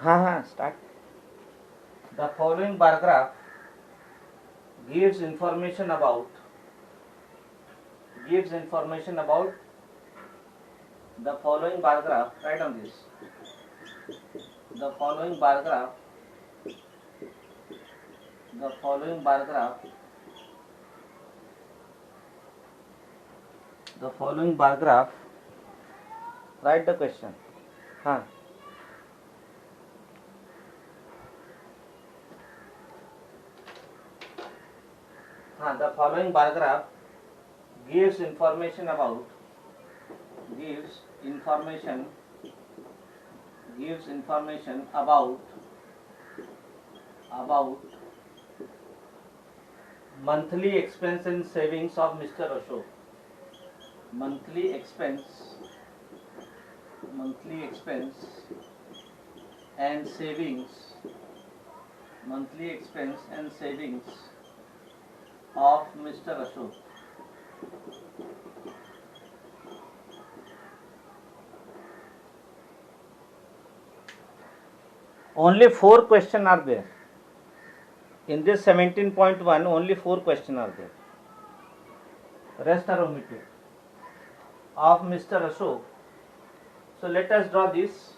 हाँ start. The following bar graph gives information about the following bar graph. Write on this. The following bar graph write the question. हाँ the following bar graph gives information about monthly expense and savings of Mr. Ashok. Monthly expense and savings of Mr. Ashok. Only 4 questions are there. In this 17.1, only 4 questions are there. Rest are omitted. Of Mr. Ashok. So let us draw this.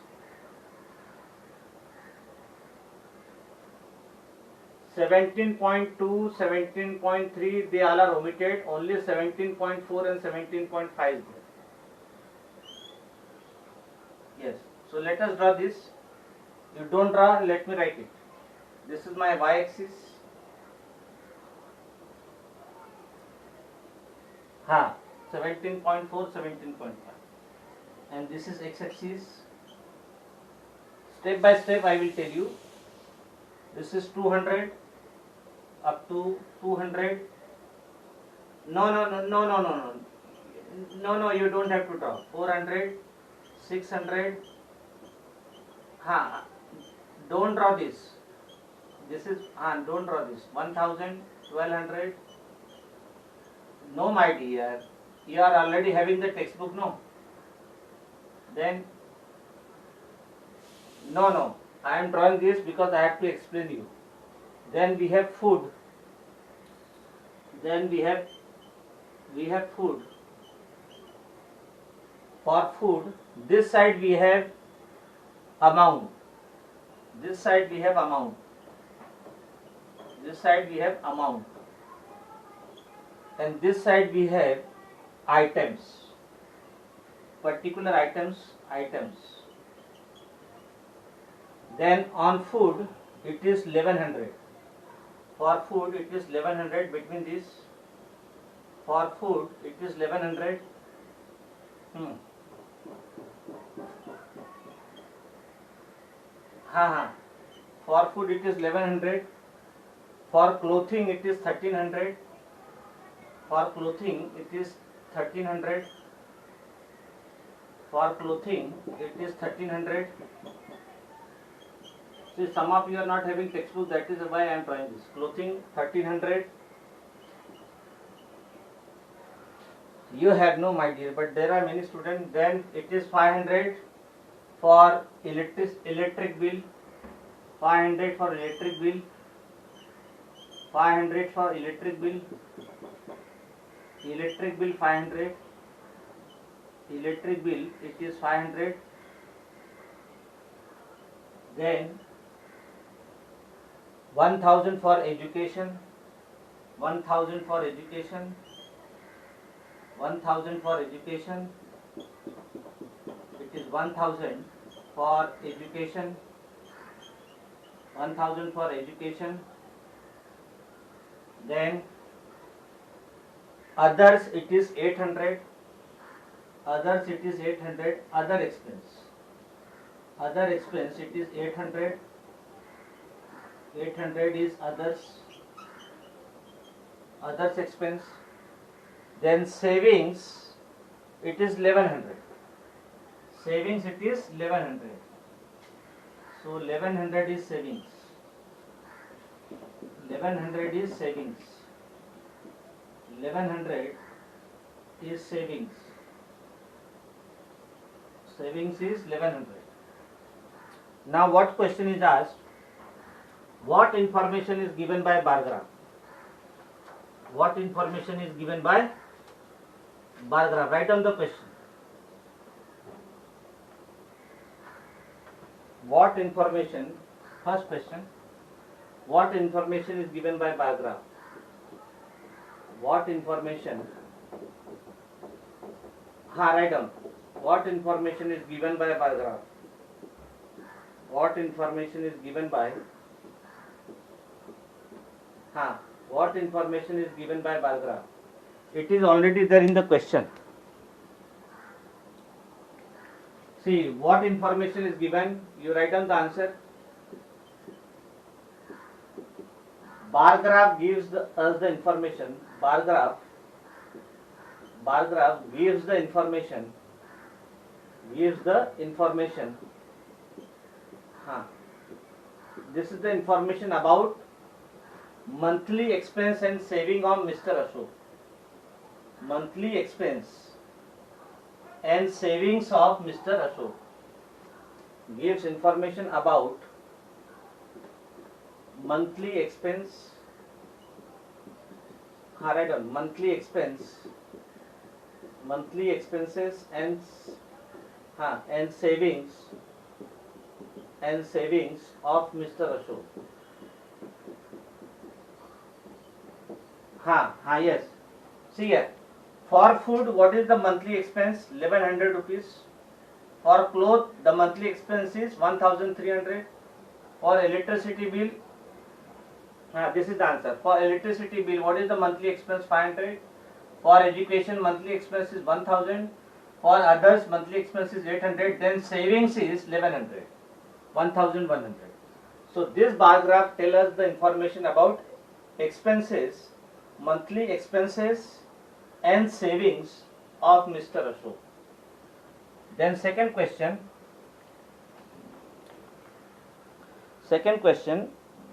17.2, 17.3, they all are omitted. Only 17.4 and 17.5 is there. Yes. So let us draw this. You don't draw, let me write it. This is my y-axis. हाँ, 17.4, 17.5. And this is x-axis. Step by step I will tell you. This is 200 up to 200. No, you don't have to draw. 400, 600. हाँ, don't draw this. This is, don't draw this. 1000, 1200. No, my dear. You are already having the textbook, no? Then, no. I am drawing this because I have to explain you. Then we have food. Food. For food, this side we have amount. This side we have amount. And this side we have items. Particular items. Then on food, it is 1100. For food, it is 1100 between this. For food, it is 1100. For food, it is 1100. For clothing, it is 1300. For clothing, it is 1300. See, some of you are not having textbook, that is why I am trying this. Clothing 1300. You have no, my dear, but there are many students. Then it is 500 for electric bill. 500 for electric bill. 500 for electric bill. Electric bill 500. Electric bill, it is 500. Then 1000 for education. 1000 for education. 1000 for education. It is 1000 for education. 1000 for education. Then others, it is 800. Others, it is 800. Other expense, it is 800. 800 is others expense. Then savings, it is 1100. Savings, it is 1100. So 1100 is savings. 1100 is savings. 1100 is savings. Savings is 1100. Now what question is asked? What information is given by bar graph? What information is given by bar graph? Write down the question. What information? First question. What information is given by bar graph? What information? Write down. What information is given by bar graph? What information is given by? What information is given by bar graph? It is already there in the question. See, what information is given? You write down the answer. Bar graph gives us the information. Bar graph gives the information. Gives the information. This is the information about monthly expense and saving of Mr. Ashok. Monthly expense and savings of Mr. Ashok. Gives information about monthly expense. Write down monthly expense, monthly expenses and savings of Mr. Ashok. Yes. See here. For food, what is the monthly expense? 1100 rupees. For cloth, the monthly expense is 1300. For electricity bill, this is the answer. For electricity bill, what is the monthly expense? 500. For education, monthly expense is 1000. For others, monthly expense is 800. Then savings is 1100. 1100. So this bar graph tells us the information about expenses, monthly expenses and savings of Mr. Ashok. Then second question,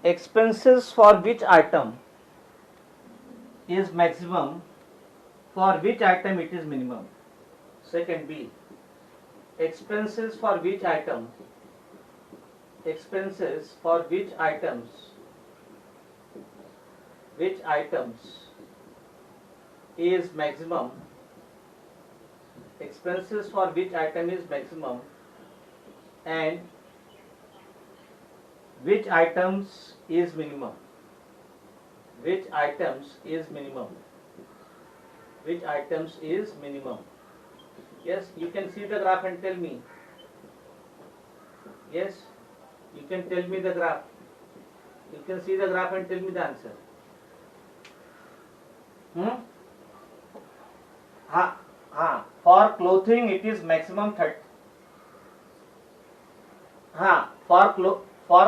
expenses for which item is maximum, for which item it is minimum. Second B, expenses for which item, expenses for which items is maximum, expenses for which item is maximum and which items is minimum, which items is minimum, which items is minimum. Yes, you can see the graph and tell me. Yes, you can tell me the graph. You can see the graph and tell me the answer. For clothing it is maximum 30. For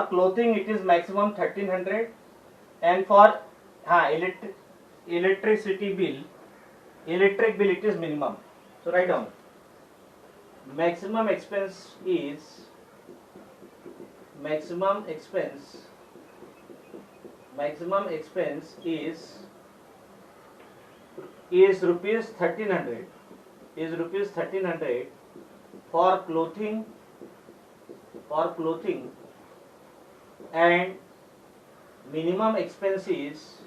clothing it is maximum 1300, and for electricity bill, electric bill it is minimum. So write down. Maximum expense is rupees 1300, for clothing, and minimum expense is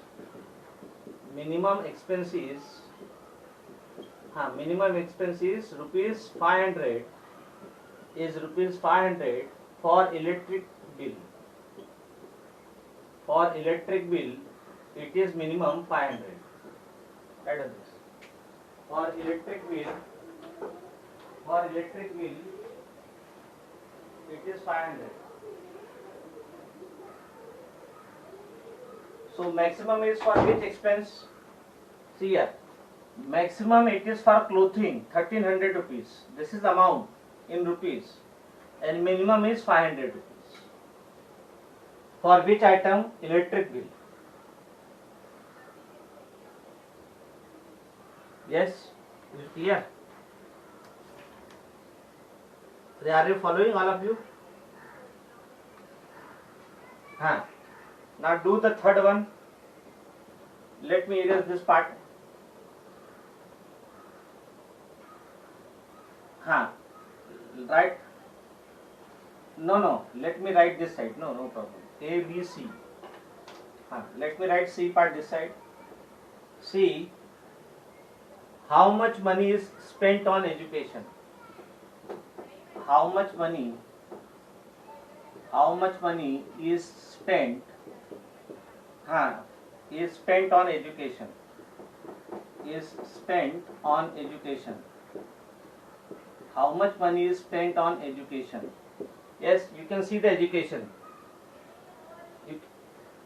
rupees 500, for electric bill. For electric bill it is minimum 500. Write down this. For electric bill it is 500. So maximum is for which expense? See here. Maximum it is for clothing 1300 rupees. This is amount in rupees, and minimum is 500 rupees. For which item? Electric bill. Yes, is it clear? Are you following, all of you? Now do the third one. Let me erase this part. Right. No. Let me write this side. No problem. A, B, C. Let me write C part this side. C. How much money is spent on education? How much money is spent? Is spent on education. Is spent on education. How much money is spent on education? Yes, you can see the education.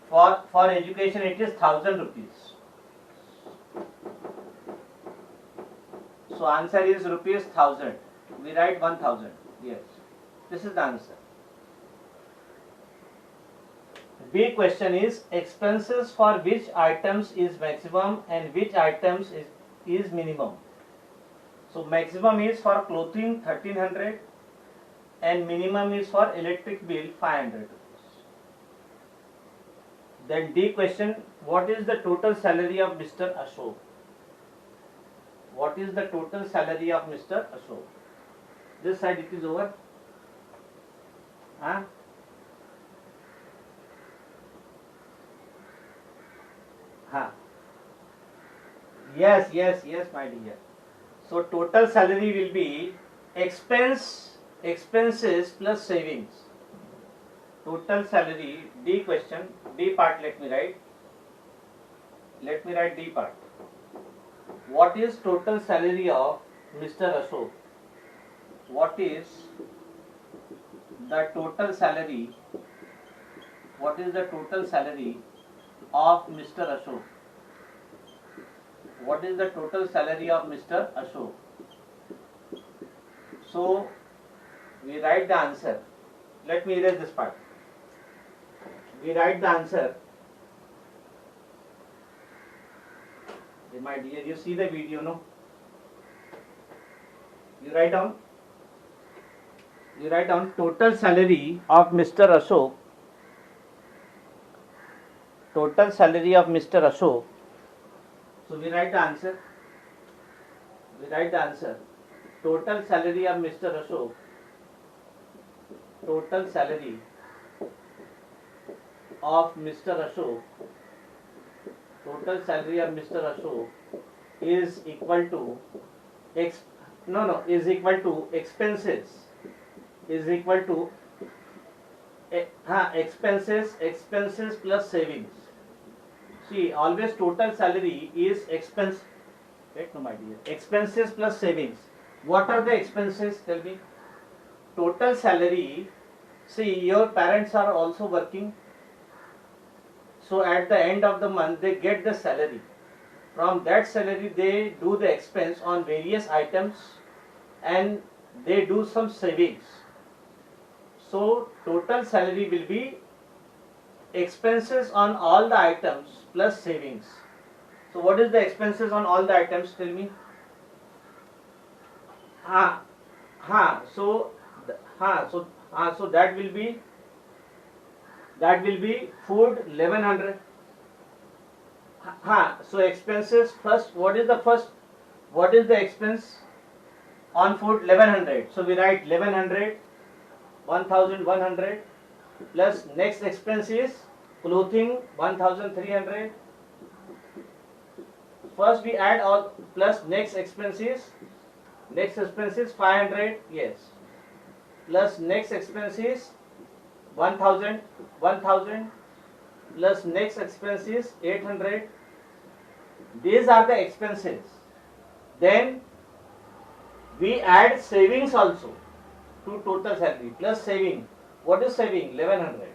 For education it is 1,000 rupees. So answer is rupees 1,000. We write 1,000. Yes, this is the answer. B question is expenses for which items is maximum and which items is minimum. So maximum is for clothing 1,300 and minimum is for electric bill 500 rupees. Then D question, what is the total salary of Mr. Ashok? What is the total salary of Mr. Ashok? This side it is over. Yes, my dear. So total salary will be expenses plus savings. Total salary, D question, D part let me write. Let me write D part. What is total salary of Mr. Ashok? What is the total salary? What is the total salary of Mr. Ashok? What is the total salary of Mr. Ashok? So we write the answer. Let me erase this part. We write the answer. My dear, you see the video, no? You write down total salary of Mr. Ashok. Total salary of Mr. Ashok. So we write the answer. Total salary of Mr. Ashok. Total salary of Mr. Ashok. Total salary of Mr. Ashok is equal to expenses. Is equal to expenses plus savings. See, always total salary is expense. Wait, no, my dear. Expenses plus savings. What are the expenses? Tell me. Total salary. See, your parents are also working. So at the end of the month, they get the salary. From that salary, they do the expense on various items and they do some savings. So total salary will be expenses on all the items plus savings. So what is the expenses on all the items? Tell me. So that will be food 1,100. So expenses first. What is the expense on food? 1,100. So we write 1,100, 1,100 plus next expense is clothing 1,300. First we add all plus next expense is 500. Yes. Plus next expense is 1,000 plus next expense is 800. These are the expenses. Then we add savings also to total salary plus saving. What is saving? 1,100.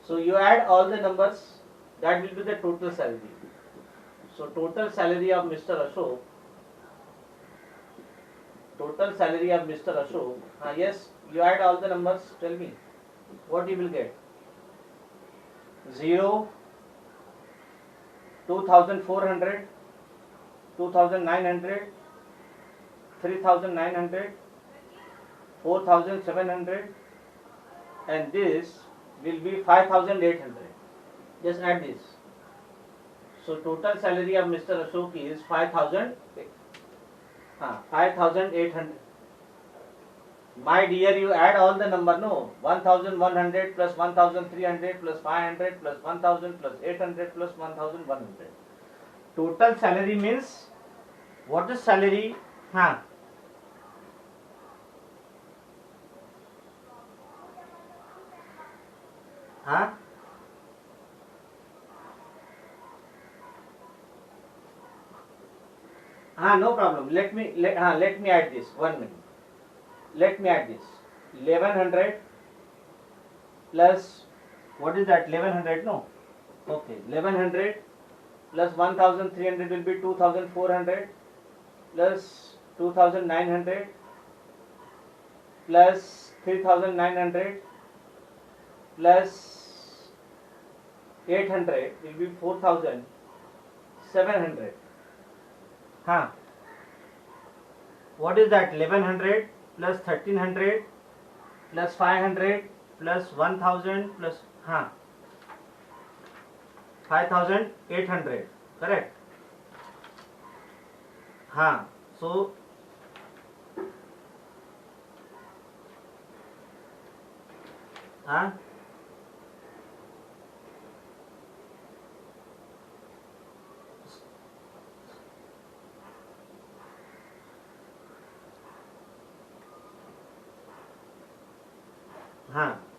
So you add all the numbers, that will be the total salary. So total salary of Mr. Ashok. Yes, you add all the numbers. Tell me what you will get. 0, 2,400, 2,900, 3,900, 4,700, and this will be 5,800. Just add this. So total salary of Mr. Ashok is 5,800. My dear, you add all the number, no? 1100 plus 1300 plus 500 plus 1000 plus 800 plus 1100. Total salary means, what is salary? Huh? Huh? No problem. Let me add this. 1 minute. Let me add this. 1100 plus, what is that? 1100, no? Okay. 1100 plus 1300 will be 2400 plus 2900 plus 3900 plus 800 will be 4700. Huh? What is that? 1100 plus 1300 plus 500 plus 1000 plus 5800. Correct? So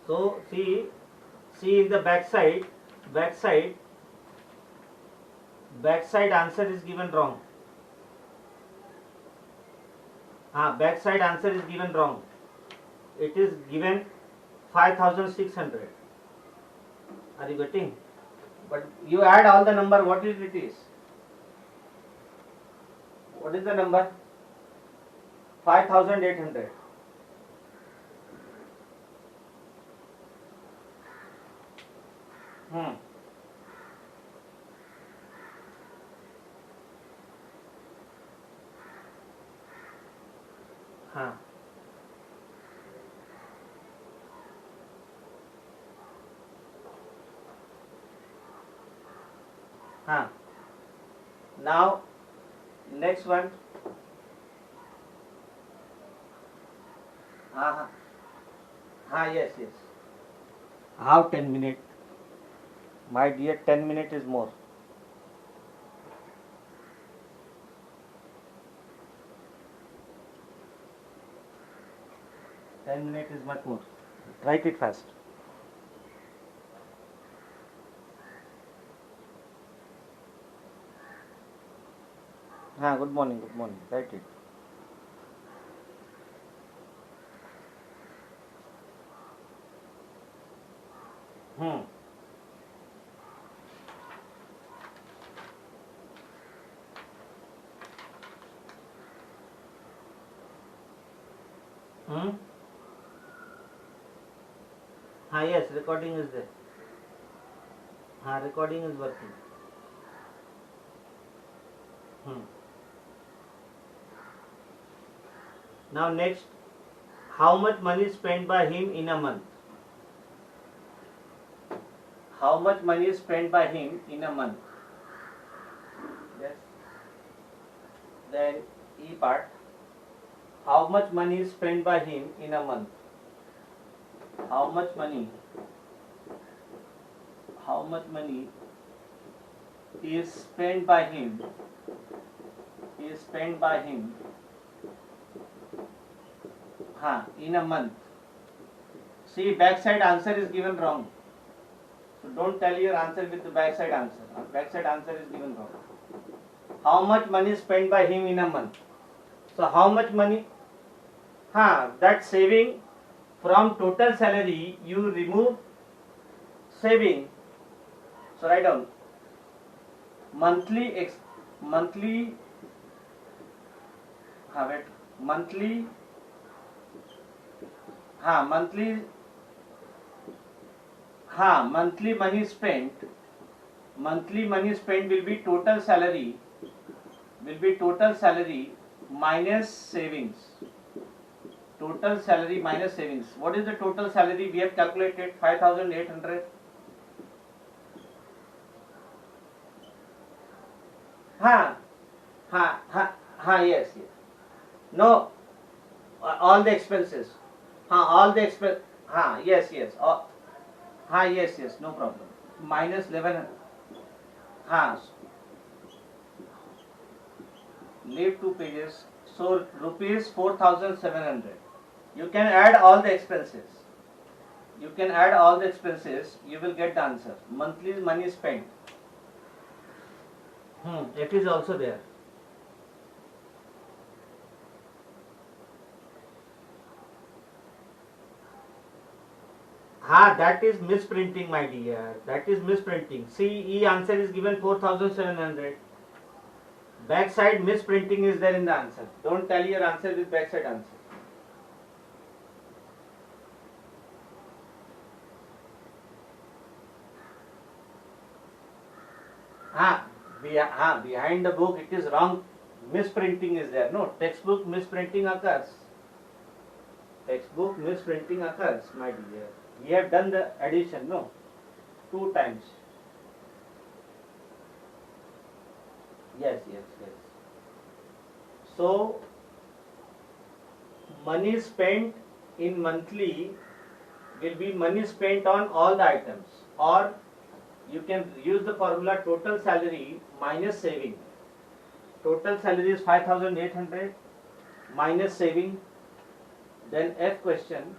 so see in the backside answer is given wrong. Backside answer is given wrong. It is given 5600. Are you getting? But you add all the number, what is it is? What is the number? 5800. Now next one. Yes. How 10 minutes? My dear, 10 minutes is more. Ten minutes is much more. Write it fast. Good morning. Write it. Yes, recording is there. Recording is working. Now next, how much money is spent by him in a month? How much money is spent by him in a month? Yes. Then E part. How much money is spent by him in a month? How much money is spent by him in a month? See, backside answer is given wrong. So don't tell your answer with the backside answer. Backside answer is given wrong. How much money is spent by him in a month? So how much money? That saving from total salary, you remove saving. So write down monthly monthly money spent. Monthly money spent will be total salary minus savings. Total salary minus savings. What is the total salary we have calculated? 5800. Yes. No, all the expenses. all the expense. Yes, yes. Yes, yes. No problem. Minus 11. हाँ, leave 2 pages. So rupees 4,700. You can add all the expenses. You can add all the expenses. You will get the answer. Monthly money spent. It is also there. That is misprinting, my dear. That is misprinting. See, E answer is given 4,700. Backside misprinting is there in the answer. Don't tell your answer with backside answer. Behind the book it is wrong. Misprinting is there. No, textbook misprinting occurs. Textbook misprinting occurs, my dear. We have done the addition, no? 2 times. Yes. So, money spent in monthly will be money spent on all the items, or you can use the formula total salary minus saving. Total salary is 5,800 minus saving. Then F question.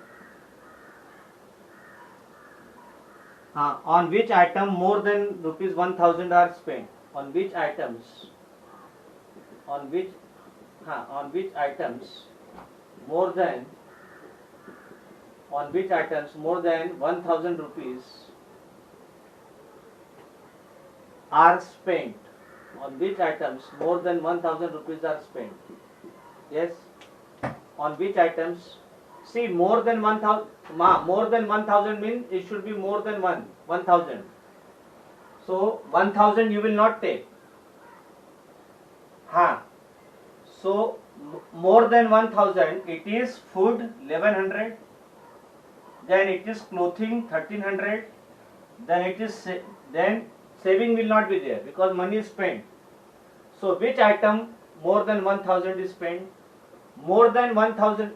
On which item more than rupees 1,000 are spent? On which items? On which items more than 1,000 rupees are spent? On which items more than 1,000 rupees are spent? Yes. On which items? See, more than 1,000. More than 1,000 means it should be more than 1,000. So 1,000 you will not take. So more than 1,000, it is food 1,100. Then it is clothing 1,300. Then saving will not be there because money is spent. So which item more than 1,000 is spent? More than 1,000.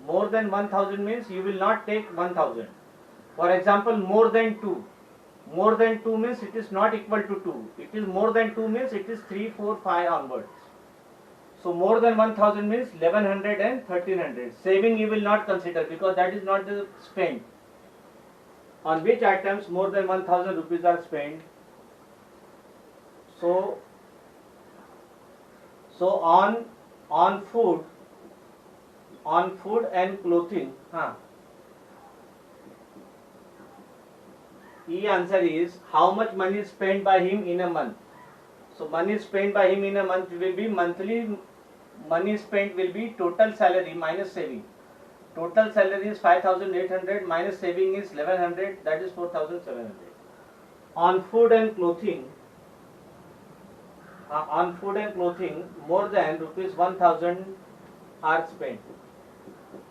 More than 1,000 means you will not take 1,000. For example, more than 2. More than 2 means it is not equal to 2. It is more than 2 means it is 3, 4, 5 onwards. So more than 1,000 means 1,100 and 1,300. Saving you will not consider because that is not the spent. On which items more than 1,000 rupees are spent? So on food and clothing. E answer is how much money is spent by him in a month. So money spent by him in a month will be monthly. Money spent will be total salary minus saving. Total salary is 5,800 minus saving is 1,100. That is 4,700. On food and clothing. More than rupees 1,000 are spent.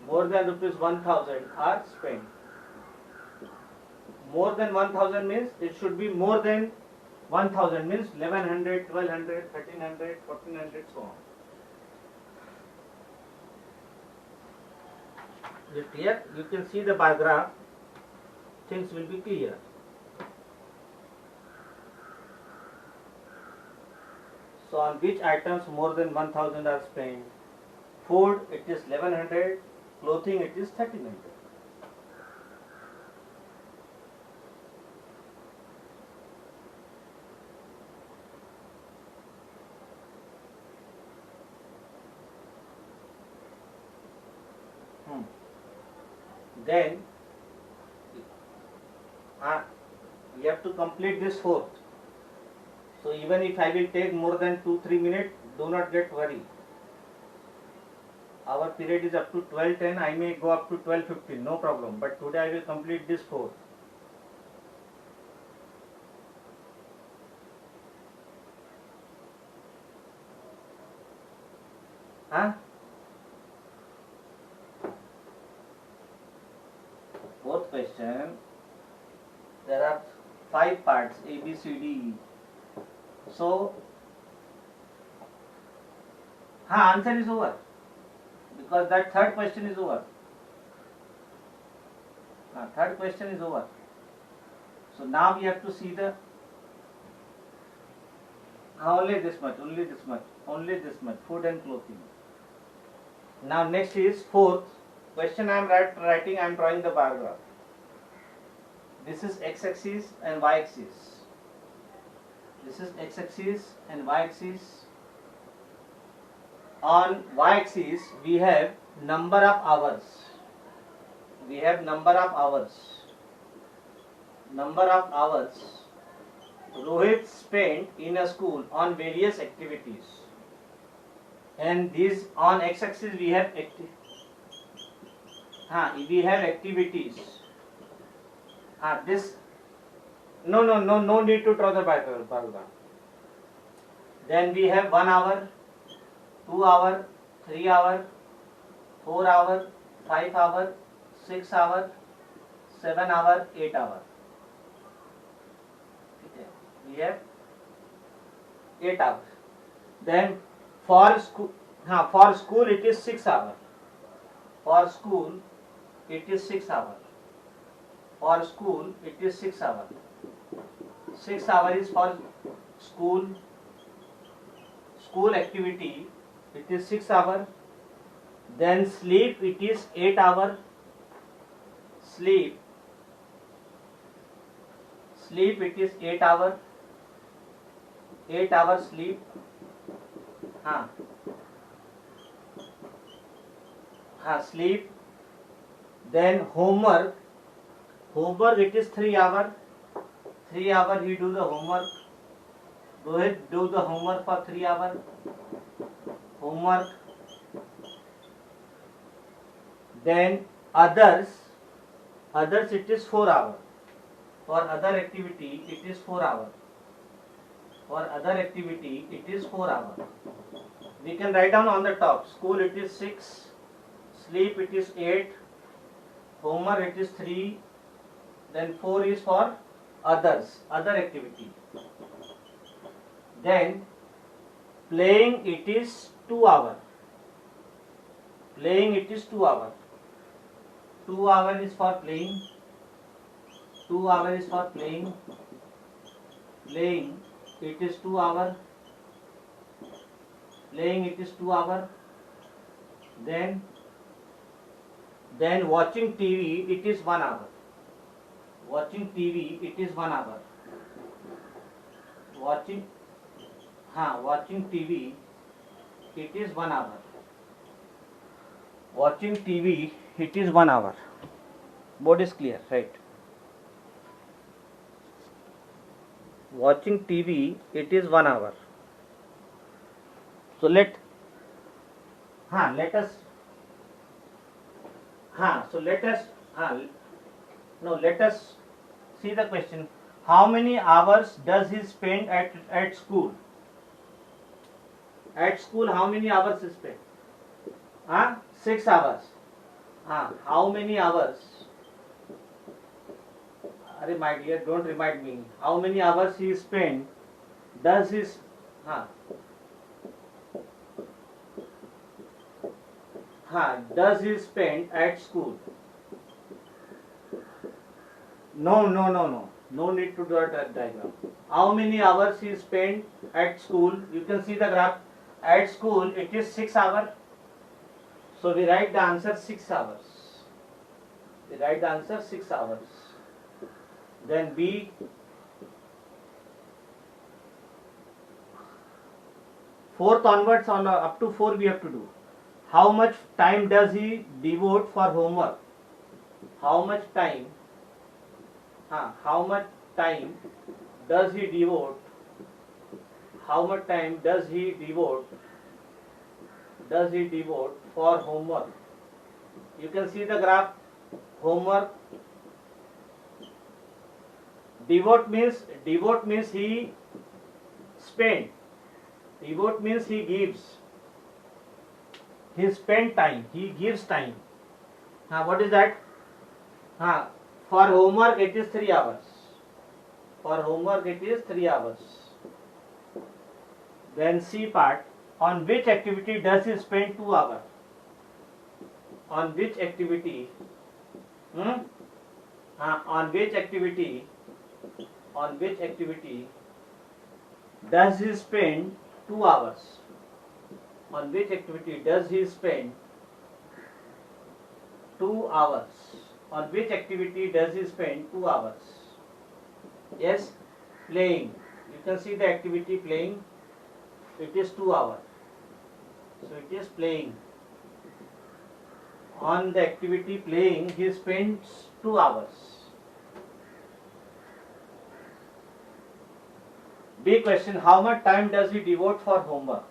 More than rupees 1,000 are spent. More than 1,000 means it should be more than 1,000 means 1,100, 1,200, 1,300, 1,400, so on. Is it clear? You can see the bar graph. Things will be clear. So on which items more than 1,000 are spent? Food it is 1,100, clothing it is 1,300. Then we have to complete this fourth. So even if I will take more than 2-3 minutes, do not get worried. Our period is up to 12:10. I may go up to 12:15, no problem. But today I will complete this fourth. Fourth question. There are 5 parts A, B, C, D, E. So, answer is over because that third question is over. Third question is over. So now we have to see the only this much, only this much, only this much, food and clothing. Now next is fourth question. I am writing. I am drawing the bar graph. This is x-axis and y-axis. This is x-axis and y-axis. On y-axis we have number of hours. We have number of hours. Number of hours Rohit spent in a school on various activities. And these on x-axis we have activities. This no need to draw the paragraph. Then we have 1 hour, 2 hour, 3 hour, 4 hour, 5 hour, 6 hour, 7 hour, 8 hour. We have 8 hours. Then for school it is 6 hours. For school it is 6 hours. For school it is 6 hours. 6 hours is for school activity. It is 6 hours. Then sleep it is 8 hours. Sleep it is 8 hours. 8 hours sleep. Sleep. Then homework it is 3 hours. 3 hours he do the homework. Rohit do the homework for 3 hours. Homework. Then others it is 4 hours. For other activity it is 4 hours. For other activity it is 4 hours. We can write down on the top. School it is 6. Sleep it is 8. Homework it is 3. Then 4 is for others, other activity. Then playing it is 2 hours. Playing it is 2 hours. 2 hours is for playing. 2 hours is for playing. Playing it is 2 hours. Playing it is 2 hours. Then watching TV it is 1 hour. Watching TV it is 1 hour. Watching TV it is 1 hour. Watching TV it is 1 hour. Board is clear, right? Watching TV it is 1 hour. So let us see the question. How many hours does he spend at school? At school how many hours he spend? 6 hours. How many hours? Arey my dear, don't remind me. How many hours he spend? Does his does he spend at school? No need to draw that diagram. How many hours he spent at school? You can see the graph. At school it is 6 hours. So we write the answer 6 hours. We write the answer 6 hours. Then B. Fourth onwards, up to 4 we have to do. How much time does he devote for homework? How much time does he devote? How much time does he devote for homework? You can see the graph. Homework. Devote means he spend. Devote means he gives. He spend time. He gives time. What is that? For homework it is 3 hours. For homework it is 3 hours. Then C part. On which activity does he spend 2 hours? On which activity on which activity does he spend 2 hours? On which activity does he spend 2 hours? On which activity does he spend 2 hours? Yes, playing. You can see the activity playing. It is 2 hours. So it is playing. On the activity playing, he spends 2 hours. B question, how much time does he devote for homework?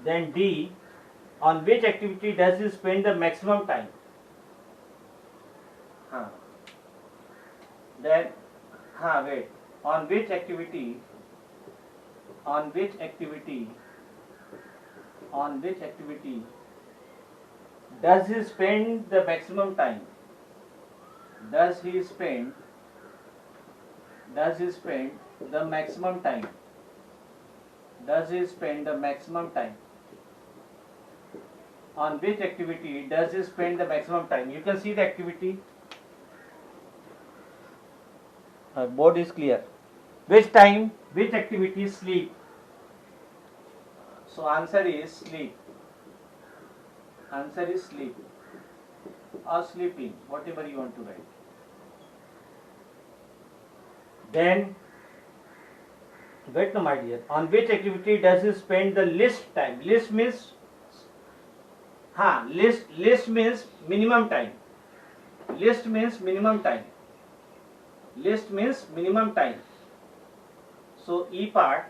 Then D, on which activity does he spend the maximum time? Then, wait, on which activity does he spend the maximum time? Does he spend the maximum time? Does he spend the maximum time? On which activity does he spend the maximum time? You can see the activity. Board is clear. Which time? Which activity? Sleep. So answer is sleep. Answer is sleep or sleeping, whatever you want to write. Then, wait no my dear, on which activity does he spend the least time? Least means, least means minimum time. Least means minimum time. Least means minimum time. So E part,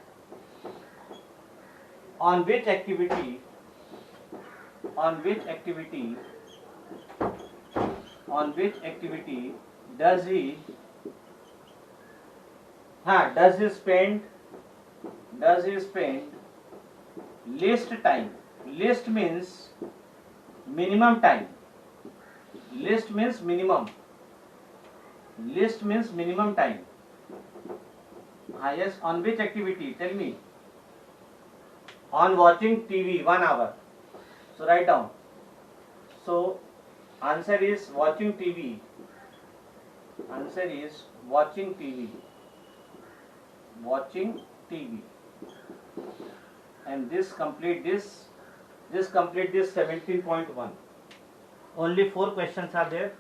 on which activity does he spend least time? Least means minimum time. Least means minimum. Least means minimum time. Yes, on which activity? Tell me. On watching TV 1 hour. So write down. So answer is watching TV. Answer is watching TV. Watching TV. And this complete this 17.1. Only 4 questions are there.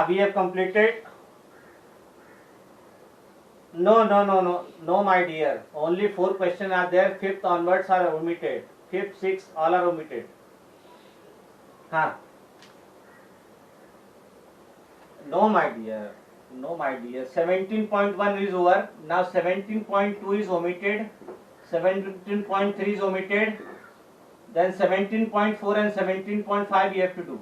We have completed. No, my dear. Only 4 questions are there. 5th onwards are omitted. 5th, 6th, all are omitted. No, my dear. 17.1 is over. Now 17.2 is omitted. 17.3 is omitted. Then 17.4 and 17.5 you have to do.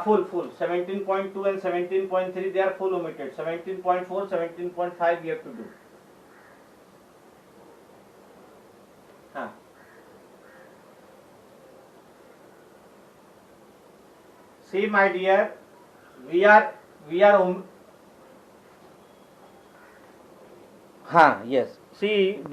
Full. 17.2 and 17.3 they are full omitted. 17.4, 17.5 we have to do. See my dear, we are yes. See.